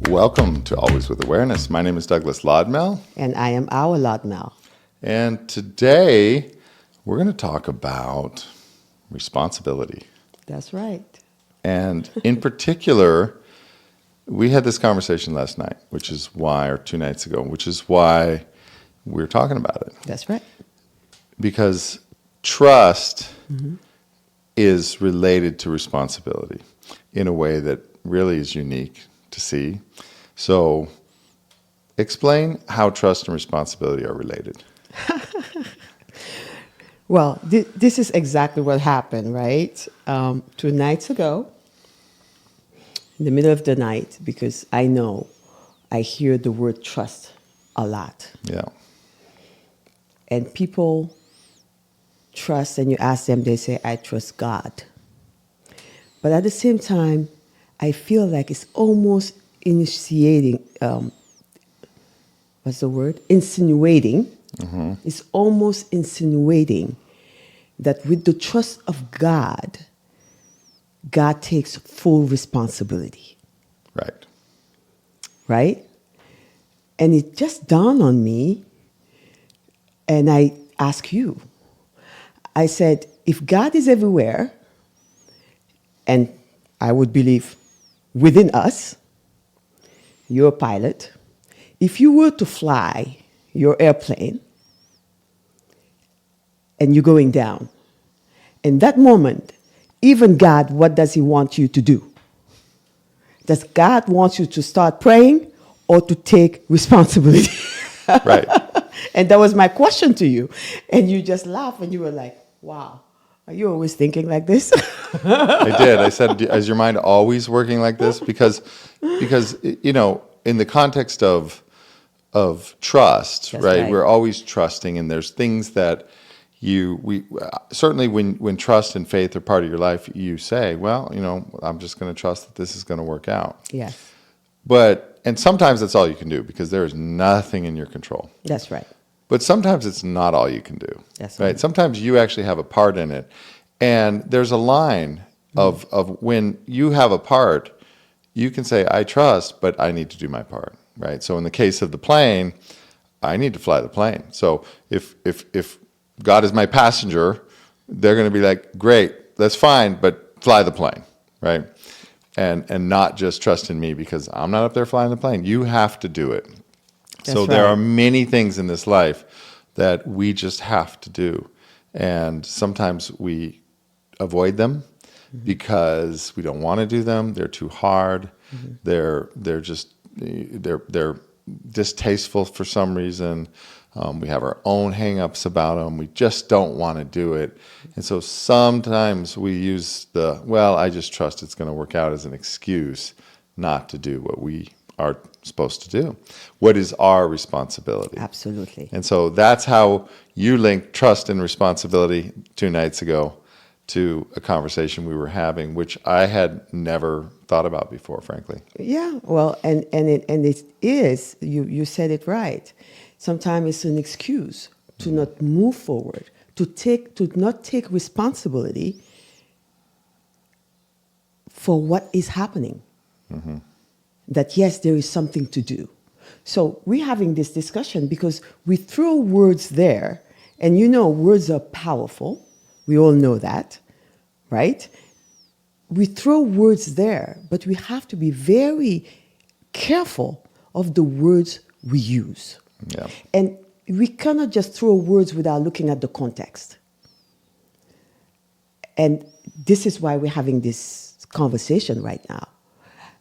Welcome to Always with Awareness. My name is Douglas Lodmell. And I am Awa Lodmell. And today we're going to talk about responsibility. That's right. And in particular, we had this conversation last night, or 2 nights ago, which is why we're talking about it. That's right. Because trust is related to responsibility in a way that really is unique to see. So explain how trust and responsibility are related. Well, this is exactly what happened, right? 2 nights ago, in the middle of the night, because I hear the word trust a lot. Yeah. And people trust, and you ask them, they say, I trust God. But at the same time, I feel like it's almost initiating, Insinuating. It's almost insinuating that with the trust of God, God takes full responsibility. Right. Right? And it just dawned on me, and I ask you, I said, if God is everywhere, and I would believe within us, you're a pilot. If you were to fly your airplane and you're going down, in that moment, even God, what does he want you to do? Does God want you to start praying or to take responsibility? Right. And that was my question to you. And you just laughed and you were like, wow, are you always thinking like this? I did. I said, is your mind always working like this? Because in the context of trust, right? We're always trusting, and there's things that certainly when trust and faith are part of your life, you say, well, I'm just going to trust that this is going to work out. Yes. And sometimes that's all you can do because there is nothing in your control. That's right. But sometimes it's not all you can do. That's right. right. Sometimes you actually have a part in it. And there's a line of when you have a part, you can say, I trust, but I need to do my part. Right. So in the case of the plane, I need to fly the plane. So if God is my passenger, they're going to be like, great, that's fine, but fly the plane. Right. And not just trust in me because I'm not up there flying the plane. You have to do it. So there are many things in this life that we just have to do. And sometimes we avoid them because we don't want to do them. They're too hard. They're distasteful for some reason. We have our own hang-ups about them. We just don't want to do it. And so sometimes we use I just trust it's going to work out as an excuse not to do what we are supposed to do. What is our responsibility? Absolutely. And so that's how you linked trust and responsibility 2 nights ago to a conversation we were having, which I had never thought about before, frankly. Yeah, well, and it is, you said it right. Sometimes it's an excuse to not move forward, to not take responsibility for what is happening. That yes, there is something to do. So we're having this discussion because we throw words there, and words are powerful. We all know that, right? We throw words there, but we have to be very careful of the words we use. Yeah. And we cannot just throw words without looking at the context. And this is why we're having this conversation right now.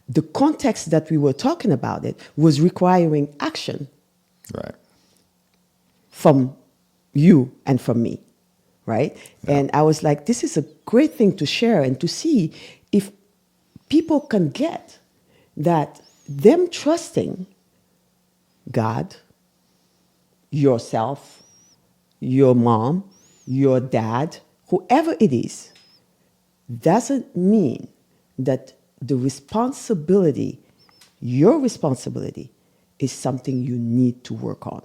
The context that we were talking about it was requiring action. Right. From you and from me, right? Yeah. And I was like, this is a great thing to share and to see if people can get that them trusting God, yourself, your mom, your dad, whoever it is, doesn't mean that the responsibility, your responsibility, is something you need to work on.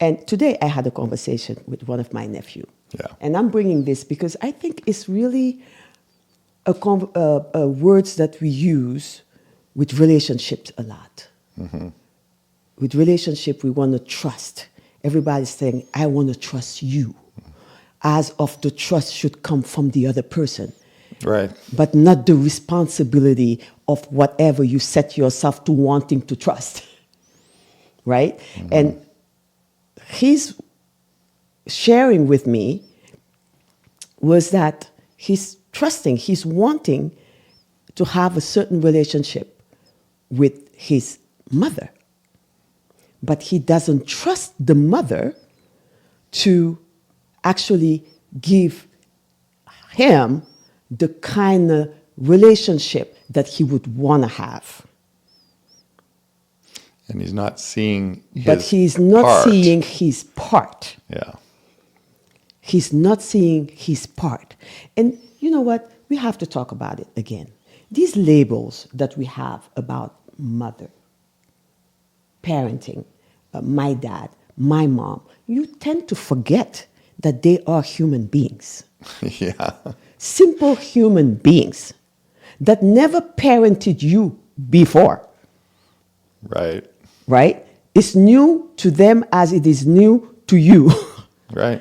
And today I had a conversation with one of my nephews. Yeah. And I'm bringing this because I think it's really words that we use with relationships a lot. With relationship, we want to trust. Everybody's saying, I want to trust you. As of the trust should come from the other person. Right. But not the responsibility of whatever you set yourself to wanting to trust. Right? And his sharing with me was that he's trusting, he's wanting to have a certain relationship with his mother. But he doesn't trust the mother to actually give him the kind of relationship that he would want to have. And he's not seeing his But he's not part. seeing his part. Yeah. He's not seeing his part. And you know what? We have to talk about it again. These labels that we have about mother, parenting, my dad, my mom, you tend to forget that they are human beings. Yeah. Simple human beings that never parented you before, Right. right? It's new to them as it is new to you. Right.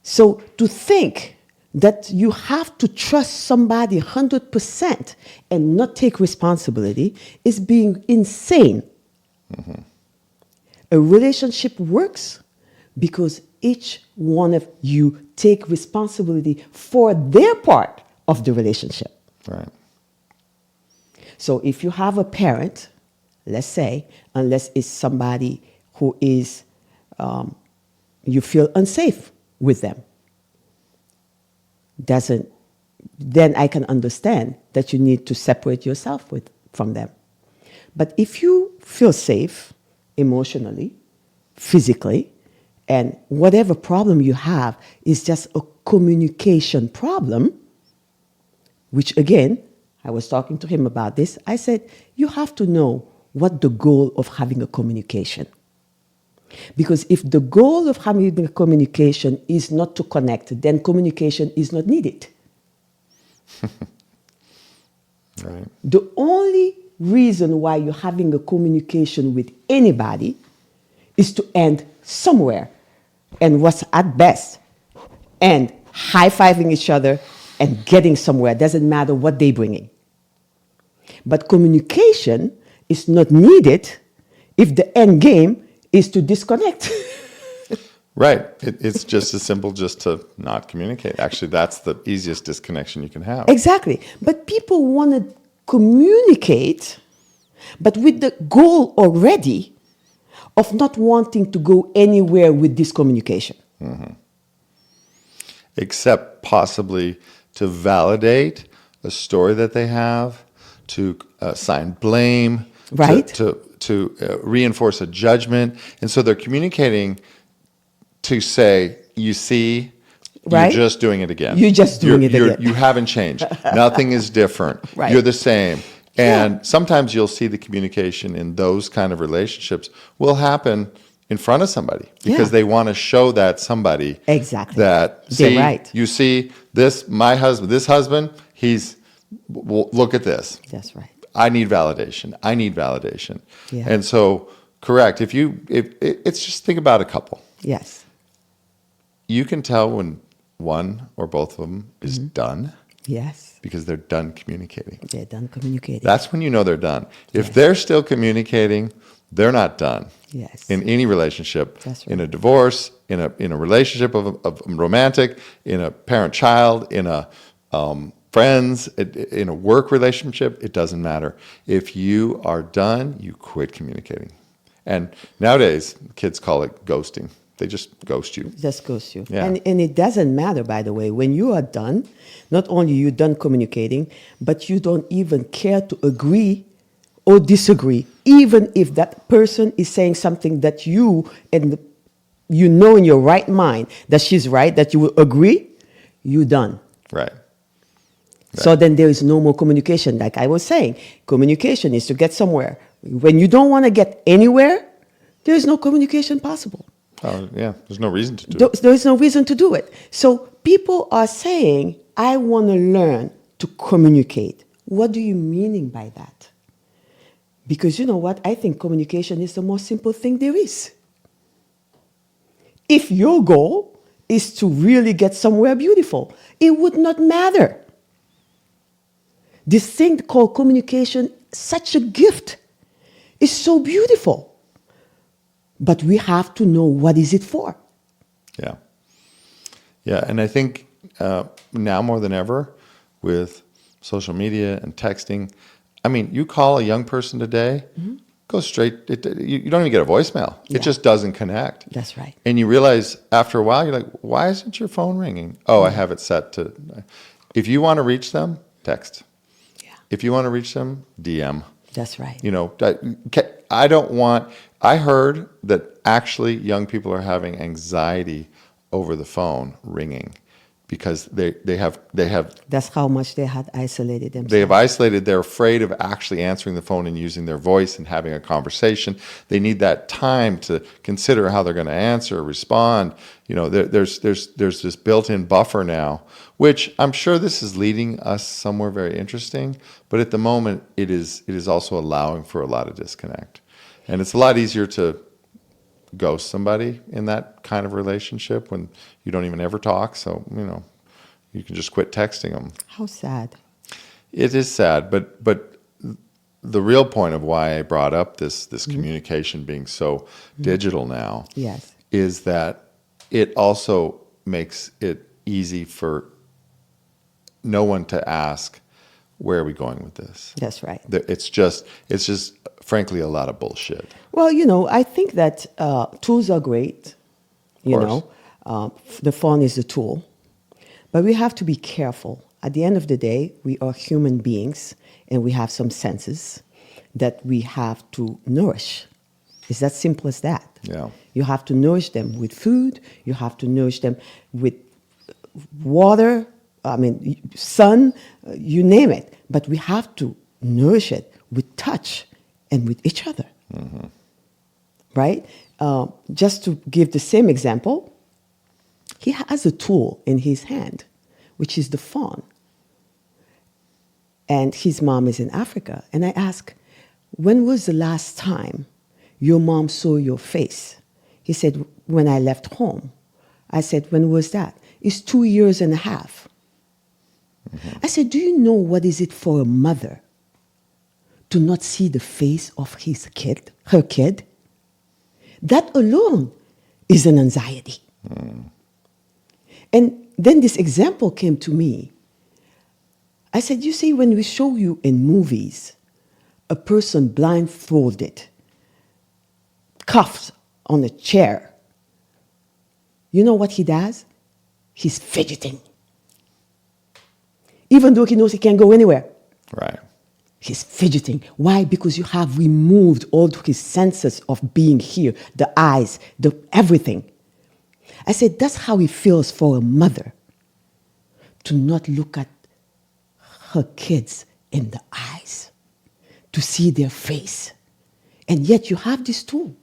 So to think that you have to trust somebody 100% and not take responsibility is being insane. A relationship works because each one of you take responsibility for their part of the relationship. Right. So if you have a parent, let's say, unless it's somebody who is, you feel unsafe with them, then I can understand that you need to separate yourself from them. But if you feel safe emotionally, physically, and whatever problem you have is just a communication problem, which again, I was talking to him about this. I said, you have to know what the goal of having a communication. Because if the goal of having a communication is not to connect, then communication is not needed. Right. The only reason why you're having a communication with anybody is to end somewhere. And what's at best, and high-fiving each other and getting somewhere. Doesn't matter what they're bringing. But communication is not needed if the end game is to disconnect. Right. It's just as simple just to not communicate. Actually, that's the easiest disconnection you can have. Exactly. But people want to communicate, but with the goal already of not wanting to go anywhere with this communication. Except possibly to validate a story that they have, to assign blame, Right. to reinforce a judgment. And so they're communicating to say, you see, Right. you're just doing it again. You're just doing it again. You haven't changed. Nothing is different. Right. You're the same. And Yeah. sometimes you'll see the communication in those kind of relationships will happen in front of somebody because Yeah. they want to show that somebody Exactly. that, They're see, right. you see this, this husband, look at this. That's right. I need validation. I need validation. Yeah. And so, correct. If it's just think about a couple. Yes. You can tell when one or both of them is done Yes. because they're done communicating. They're done communicating. That's when you know they're done. If Yes. they're still communicating, they're not done. Yes. In any relationship, That's in right. a divorce, in a relationship of romantic, in a parent-child, in a friends, in a work relationship, it doesn't matter. If you are done, you quit communicating. And nowadays, kids call it ghosting. They just ghost you. Just goes you. Yeah. And it doesn't matter, by the way, when you are done, not only you're done communicating, but you don't even care to agree or disagree, even if that person is saying something that you know in your right mind that she's right, that you will agree, you're done. Right. So then there is no more communication. Like I was saying, communication is to get somewhere. When you don't want to get anywhere, there is no communication possible. Oh, yeah. There's no reason to do it. There is no reason to do it. So people are saying, I want to learn to communicate. What do you mean by that? Because you know what? I think communication is the most simple thing there is. If your goal is to really get somewhere beautiful, it would not matter. This thing called communication, such a gift, is so beautiful. But we have to know what is it for. Yeah. Yeah, and I think now more than ever with social media and texting, I mean, you call a young person today, go straight, you don't even get a voicemail. Yeah. It just doesn't connect. That's right. And you realize after a while, you're like, why isn't your phone ringing? Oh, I have it set to, if you want to reach them, text. Yeah. If you want to reach them, DM. That's right. You know, I don't want, I heard that actually young people are having anxiety over the phone ringing because they have That's how much they had isolated themselves. they have isolated. They're afraid of actually answering the phone and using their voice and having a conversation. They need that time to consider how they're going to answer, respond. You know, there's this built-in buffer now, which I'm sure this is leading us somewhere very interesting. But at the moment, it is also allowing for a lot of disconnect, and it's a lot easier to ghost somebody in that kind of relationship when you don't even ever talk. So, you know, you can just quit texting them. How sad. It is sad, but the real point of why I brought up this communication being so digital now Yes. is that it also makes it easy for no one to ask, where are we going with this? That's right. It's just frankly a lot of bullshit. Well, you know, I think that tools are great. You know, the phone is a tool. But we have to be careful. At the end of the day, we are human beings and we have some senses that we have to nourish. It's that simple as that. Yeah. You have to nourish them with food. You have to nourish them with water, I mean, sun, you name it. But we have to nourish it with touch and with each other. Mm-hmm. Right? Just to give the same example, he has a tool in his hand, which is the phone. And his mom is in Africa. And I ask, when was the last time your mom saw your face? He said, when I left home. I said, when was that? It's 2.5 years. Mm-hmm. I said, do you know what is it for a mother to not see the face of her kid? That alone is an anxiety. Mm. And then this example came to me. I said, you see, when we show you in movies a person blindfolded, cuffed on a chair, you know what he does? He's fidgeting. Even though he knows he can't go anywhere. Right. He's fidgeting. Why? Because you have removed all his senses of being here, the eyes, the everything. I said, that's how it feels for a mother to not look at her kids in the eyes, to see their face. And yet you have this tool.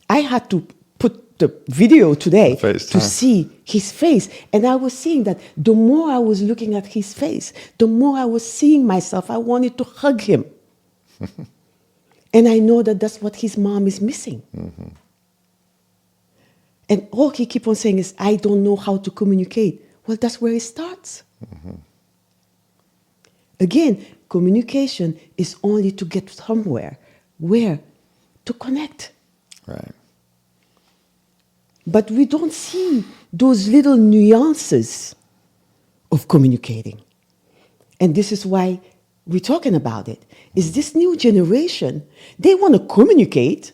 I had to put the video today to see his face. And I was seeing that the more I was looking at his face, the more I was seeing myself. I wanted to hug him. And I know that that's what his mom is missing. Mm-hmm. And all he keeps on saying is, I don't know how to communicate. Well, that's where it starts. Mm-hmm. Again, communication is only to get somewhere. Where? To connect. Right. But we don't see those little nuances of communicating. And this is why we're talking about it. Is this new generation, they want to communicate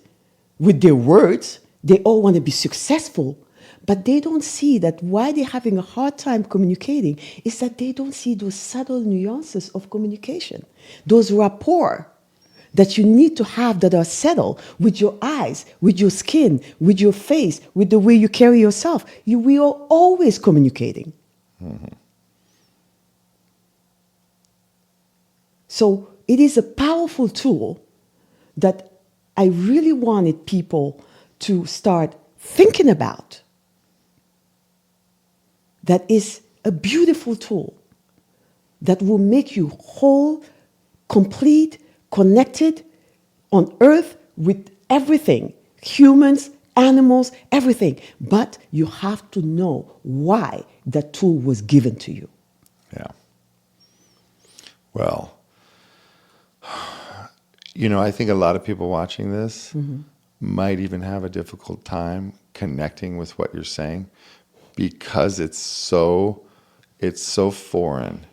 with their words. They all want to be successful. But they don't see that why they're having a hard time communicating is that they don't see those subtle nuances of communication. Those rapport that you need to have that are settled with your eyes, with your skin, with your face, with the way you carry yourself. We are always communicating. Mm-hmm. So it is a powerful tool that I really wanted people to start thinking about. That is a beautiful tool that will make you whole, complete, connected on earth with everything, humans, animals, everything. But you have to know why that tool was given to you. Yeah. Well, I think a lot of people watching this might even have a difficult time connecting with what you're saying because it's so foreign.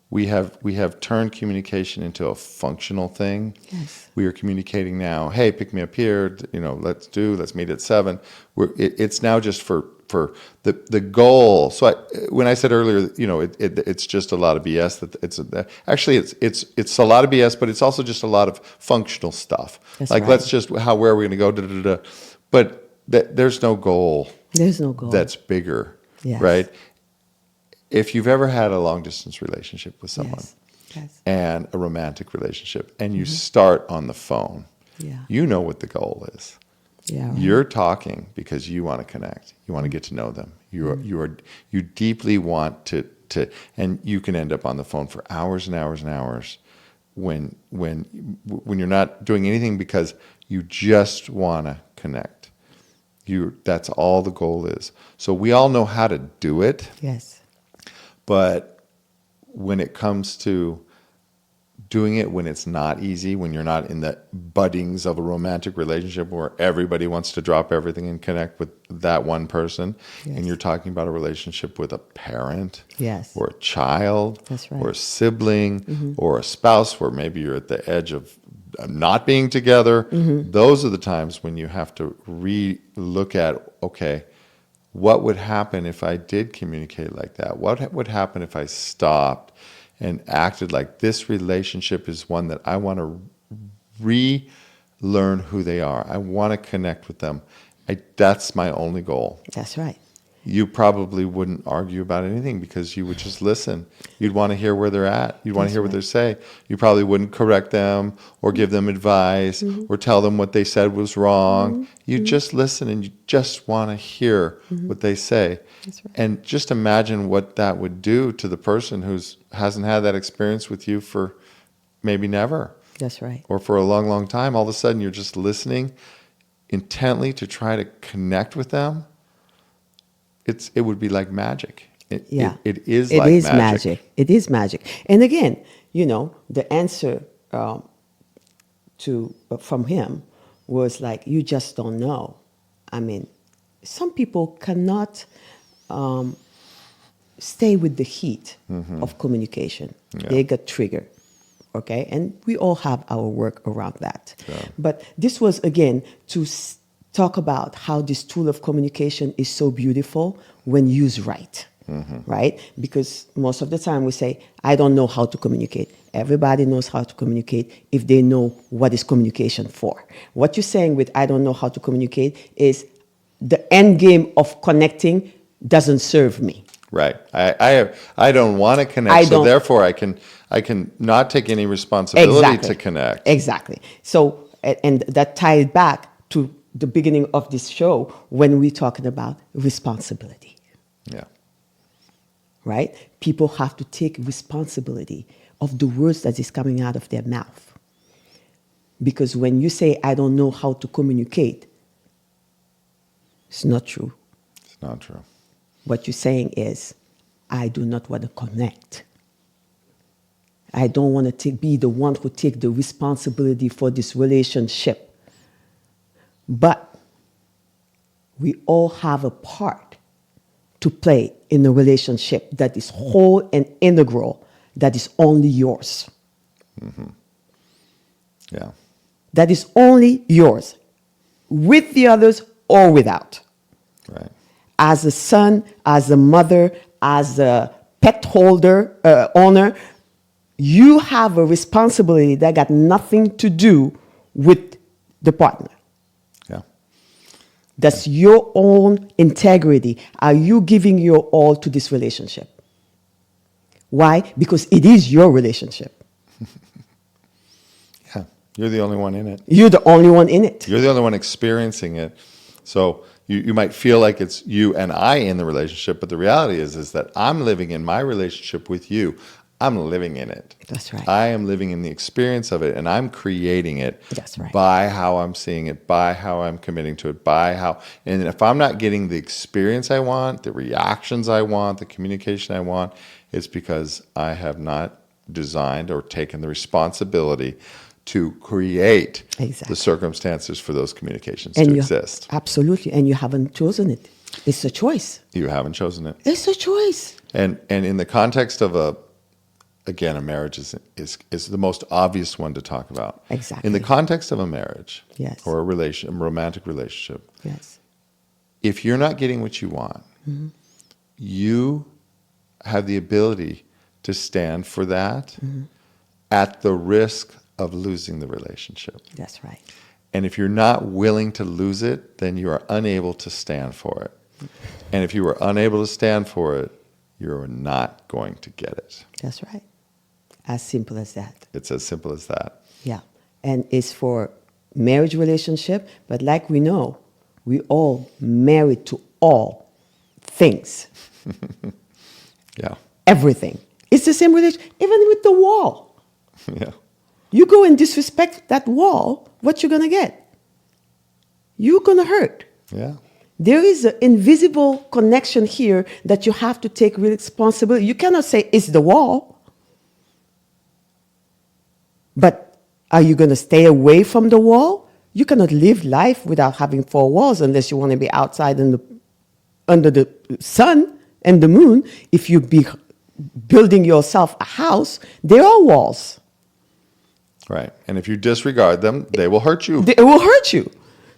We have turned communication into a functional thing. Yes. We are communicating now. Hey, pick me up here. Let's meet at 7. It's now just for the goal. So when I said earlier, it's just a lot of BS. It's a lot of BS, but it's also just a lot of functional stuff. That's like right. let's just where are we going to go? Da, da, da, da. But there's no goal. There's no goal. That's bigger, Yes. right? If you've ever had a long distance relationship with someone Yes. and a romantic relationship and you start on the phone, Yeah. you know what the goal is. Yeah. Right. You're talking because you want to connect. You want to get to know them. You deeply want to, and you can end up on the phone for hours and hours and hours when you're not doing anything because you just want to connect. That's all the goal is. So we all know how to do it. Yes. But when it comes to doing it when it's not easy, when you're not in the buddings of a romantic relationship where everybody wants to drop everything and connect with that one person, Yes. and you're talking about a relationship with a parent, Yes. or a child, That's right. or a sibling, or a spouse where maybe you're at the edge of not being together, those are the times when you have to re-look at, okay, what would happen if I did communicate like that? What would happen if I stopped and acted like this relationship is one that I want to relearn who they are. I want to connect with them. That's my only goal. That's right. You probably wouldn't argue about anything because you would just listen. You'd want to hear where they're at. You'd want to hear what they say. You probably wouldn't correct them or give them advice or tell them what they said was wrong. You just listen and you just want to hear what they say. That's right. And just imagine what that would do to the person who hasn't had that experience with you for maybe never That's right. or for a long, long time. All of a sudden you're just listening intently to try to connect with them. It would be like magic. It is magic. It is magic. And again, the answer from him was like, you just don't know. I mean, some people cannot stay with the heat of communication. Yeah. They get triggered. Okay, and we all have our work around that. Yeah. But this was, again, to talk about how this tool of communication is so beautiful when used right, right? Because most of the time we say, I don't know how to communicate. Everybody knows how to communicate if they know what is communication for. What you're saying with I don't know how to communicate is the end game of connecting doesn't serve me. Right. I don't want to connect, so therefore I can not take any responsibility to connect. Exactly. So, and that tied back to the beginning of this show when we're talking about responsibility. Yeah. Right? People have to take responsibility of the words that is coming out of their mouth. Because when you say, I don't know how to communicate, it's not true. It's not true. What you're saying is, I do not want to connect. I don't want to be the one who take the responsibility for this relationship. But we all have a part to play in a relationship that is whole and integral, that is only yours. Yeah. That is only yours, with the others or without. Right. As a son, as a mother, as a pet holder, owner, you have a responsibility that got nothing to do with the partner. Yeah. That's your own integrity. Are you giving your all to this relationship? Why? Because it is your relationship. Yeah. You're the only one in it. You're the only one in it. You're the only one experiencing it. So you might feel like it's you and I in the relationship, but the reality is that I'm living in my relationship with you. I'm living in it. That's right. I am living in the experience of it, and I'm creating it. That's right. By how I'm seeing it, by how I'm committing to it, and if I'm not getting the experience I want, the reactions I want, the communication I want, it's because I have not designed or taken the responsibility to create Exactly. the circumstances for those communications And to you- exist. Absolutely. And you haven't chosen it. It's a choice. You haven't chosen it. It's a choice. And in the context of a marriage is the most obvious one to talk about. Exactly. In the context of a marriage, Yes. or a romantic relationship, Yes. if you're not getting what you want, you have the ability to stand for that at the risk of losing the relationship. That's right. And if you're not willing to lose it, then you are unable to stand for it. And if you are unable to stand for it, you're not going to get it. That's right. As simple as that. It's as simple as that. Yeah. And it's for marriage relationship, but like we know, we all married to all things. Yeah. Everything. It's the same relation, even with the wall. Yeah. You go and disrespect that wall, what you gonna get? You're gonna hurt. Yeah. There is an invisible connection here that you have to take responsibility. You cannot say it's the wall. But are you going to stay away from the wall? You cannot live life without having four walls unless you want to be outside under the sun and the moon. If you be building yourself a house, there are walls. Right. And if you disregard them, they will hurt you. It will hurt you.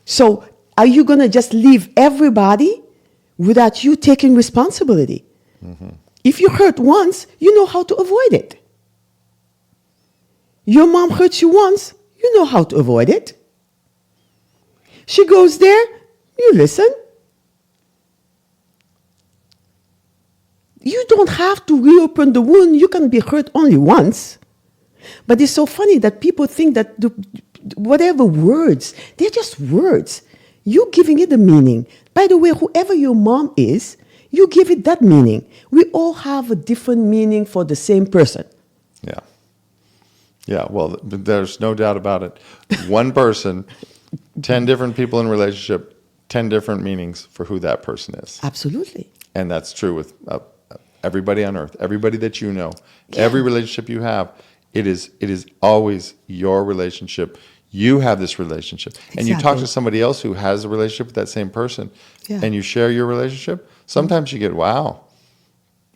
So are you going to just leave everybody without you taking responsibility? If you hurt once, you know how to avoid it. Your mom hurts you once, you know how to avoid it. She goes there, you listen. You don't have to reopen the wound. You can be hurt only once. But it's so funny that people think that whatever words, they're just words. You're giving it a meaning. By the way, whoever your mom is, you give it that meaning. We all have a different meaning for the same person. Yeah. Yeah. Well, there's no doubt about it. One person, 10 different people in a relationship, 10 different meanings for who that person is. Absolutely. And that's true with everybody on earth, everybody that you know, every relationship you have. It is always your relationship. You have this relationship. And you talk Exactly. to somebody else who has a relationship with that same person, Yeah. and you share your relationship. Sometimes you get, wow,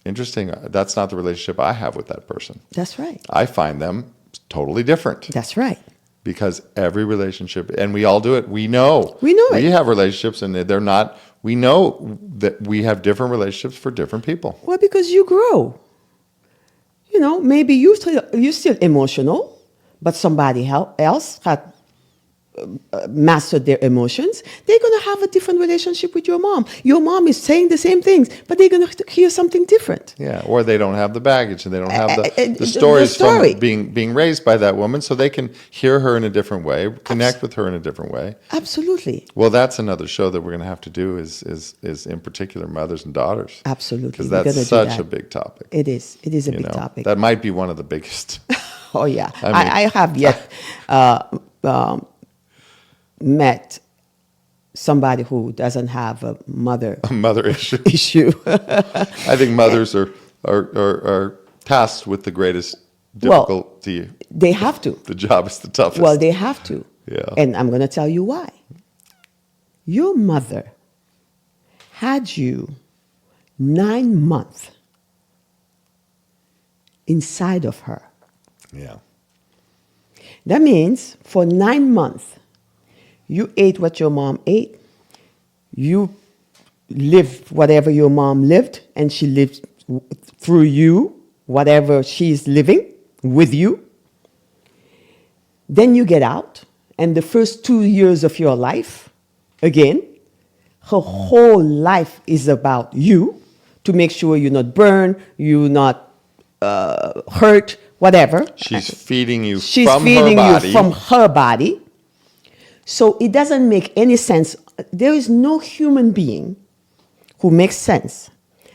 interesting. That's not the relationship I have with that person. That's right. I find them totally different. That's right. Because every relationship, and we all do it. We know. We know it. We have relationships, and they're not. We know that we have different relationships for different people. Well, because you grow. You know, maybe you're still emotional, but somebody else had mastered their emotions. They're going to have a different relationship with your mom. Your mom is saying the same things, but they're going to hear something different. Yeah, or they don't have the baggage, and they don't have the the stories story. from being raised by that woman, so they can hear her in a different way, connect with her in a different way. Absolutely. Well, that's another show that we're going to have to do is in particular mothers and daughters. Absolutely. Because We're that's gonna do such that. a big topic. It is. It is a you big know? topic. That might be one of the biggest. Oh, yeah. I mean- I have yet met somebody who doesn't have a mother Mother issue. issue. I think mothers are tasked with the greatest Well, difficulty. They have to. The job is the toughest. Well, they have to. Yeah. And I'm going to tell you why. Your mother had you 9 months inside of her. Yeah. That means for 9 months, you ate what your mom ate. You lived whatever your mom lived, and she lived through you, whatever she's living with you. Then you get out, and the first 2 years of your life, again, her whole life is about you to make sure you're not burned, you're not hurt, whatever. She's feeding you She's from feeding her body. you from her body. So it doesn't make any sense. There is no human being who makes sense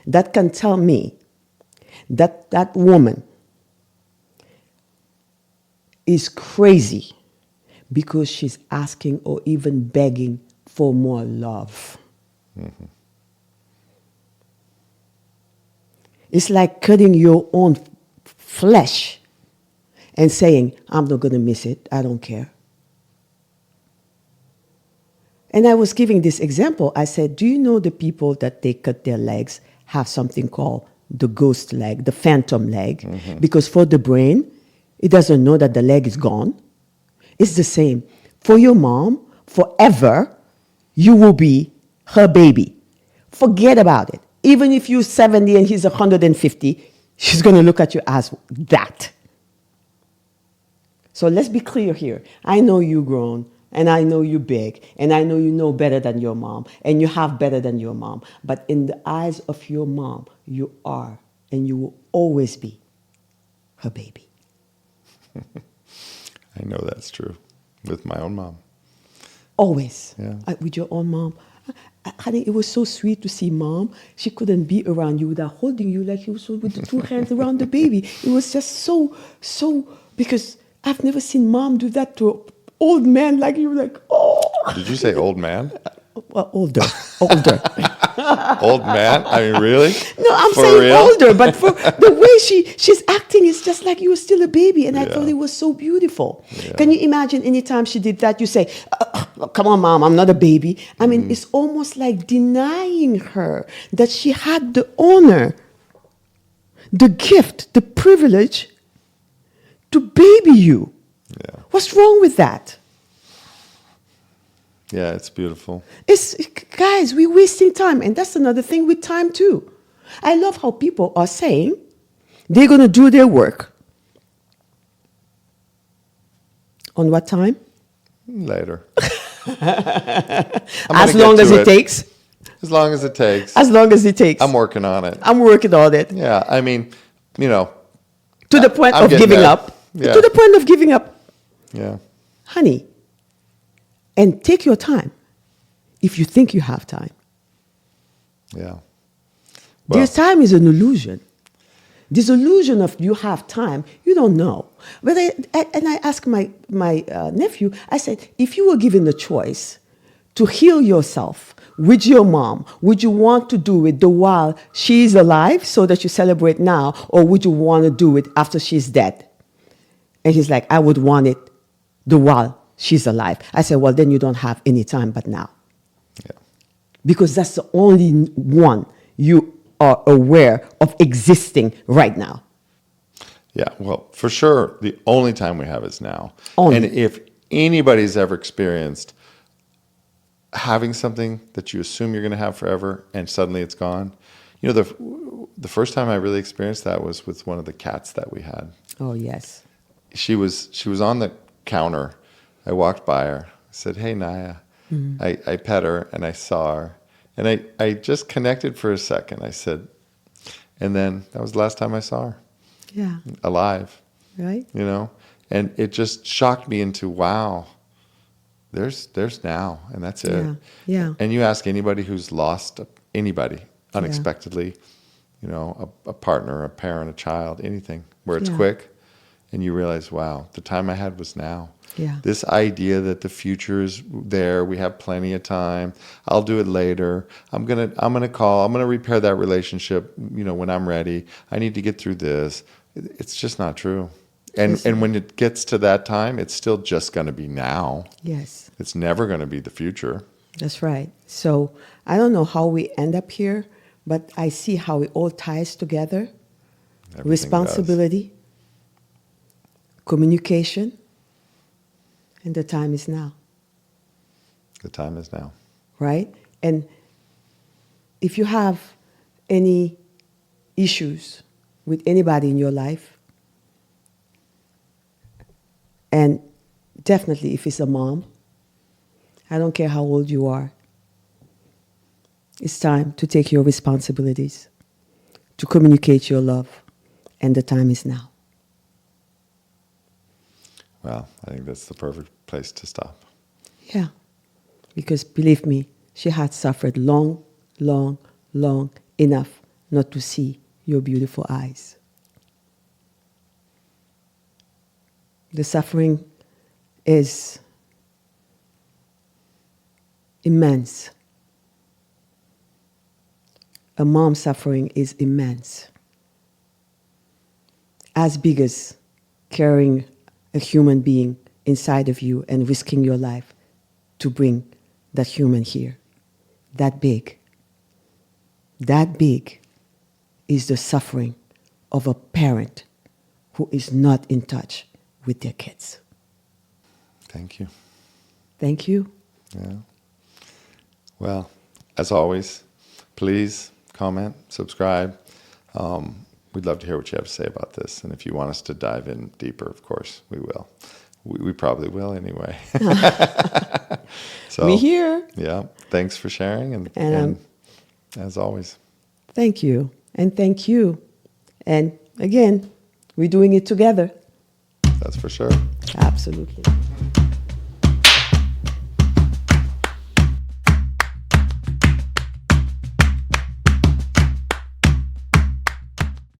that can tell me that that woman is crazy because she's asking or even begging for more love. It's like cutting your own flesh and saying, I'm not going to miss it. I don't care. And I was giving this example. I said, do you know the people that they cut their legs have something called the ghost leg, the phantom leg? Because for the brain, it doesn't know that the leg is gone. It's the same. For your mom, forever, you will be her baby. Forget about it. Even if you're 70 and he's 150, she's going to look at you as that. So let's be clear here. I know you're grown, and I know you're big, and I know you know better than your mom, and you have better than your mom. But in the eyes of your mom, you are, and you will always be her baby. I know that's true with my own mom. Always. Yeah. With your own mom. Honey, it was so sweet to see mom. She couldn't be around you without holding you like you was with the two hands around the baby. It was just so, because I've never seen mom do that to an old man like you, like, oh. Did you say old man? Well, older. Old man? I mean, really? No, I'm For saying real? older, but for the way she's acting is just like you were still a baby, and I Yeah. thought it was so beautiful. Yeah. Can you imagine anytime she did that, you say, come on, mom, I'm not a baby. I mean, it's almost like denying her that she had the honor, the gift, the privilege to baby you. Yeah. What's wrong with that? Yeah, it's beautiful. Guys, we're wasting time. And that's another thing with time, too. I love how people are saying they're going to do their work. On what time? Later. As long as it takes. As long as it takes. As long as it takes. I'm working on it. I'm working on it. Yeah, I mean, To the point I'm of getting giving there. up. Yeah. To the point of giving up. Yeah. Honey, and take your time if you think you have time. Yeah. Their time is an illusion. This illusion of you have time, you don't know. But I asked my nephew, I said, if you were given the choice to heal yourself with your mom, would you want to do it the while she's alive so that you celebrate now, or would you want to do it after she's dead? And he's like, I would want it the while she's alive. I said, well, then you don't have any time but now. Yeah. Because that's the only one you are aware of existing right now. Yeah, well, for sure, the only time we have is now. Only. And if anybody's ever experienced having something that you assume you're going to have forever and suddenly it's gone, the first time I really experienced that was with one of the cats that we had. Oh, yes. She was on the counter. I walked by her. I said, "Hey, Naya." I pet her and I saw her. And I just connected for a second. I said, and then that was the last time I saw her. Yeah. Alive. Right? And it just shocked me into, wow, there's now, and that's it. Yeah. Yeah. And you ask anybody who's lost anybody unexpectedly, a partner, a parent, a child, anything, where it's Yeah. quick, and you realize, wow, the time I had was now. Yeah. This idea that the future is there, we have plenty of time, I'll do it later, I'm gonna call, I'm gonna repair that relationship, when I'm ready, I need to get through this. It's just not true. And when it gets to that time, it's still just gonna be now. Yes. It's never gonna be the future. That's right. So I don't know how we end up here, but I see how it all ties together. Everything Responsibility, communication, and the time is now. The time is now. Right? And if you have any issues with anybody in your life, and definitely if it's a mom, I don't care how old you are, it's time to take your responsibilities, to communicate your love, and the time is now. Well, I think that's the perfect place to stop. Yeah, because believe me, she had suffered long, long, long enough not to see your beautiful eyes. The suffering is immense. A mom's suffering is immense. As big as carrying a human being inside of you and risking your life to bring that human here. That big. That big is the suffering of a parent who is not in touch with their kids. Thank you. Thank you. Yeah. Well, as always, please comment, subscribe. We'd love to hear what you have to say about this. And if you want us to dive in deeper, of course, we will. We probably will anyway. So, We're here. Yeah. Thanks for sharing. And as always, Thank you. And thank you. And again, we're doing it together. that's for sure. Absolutely.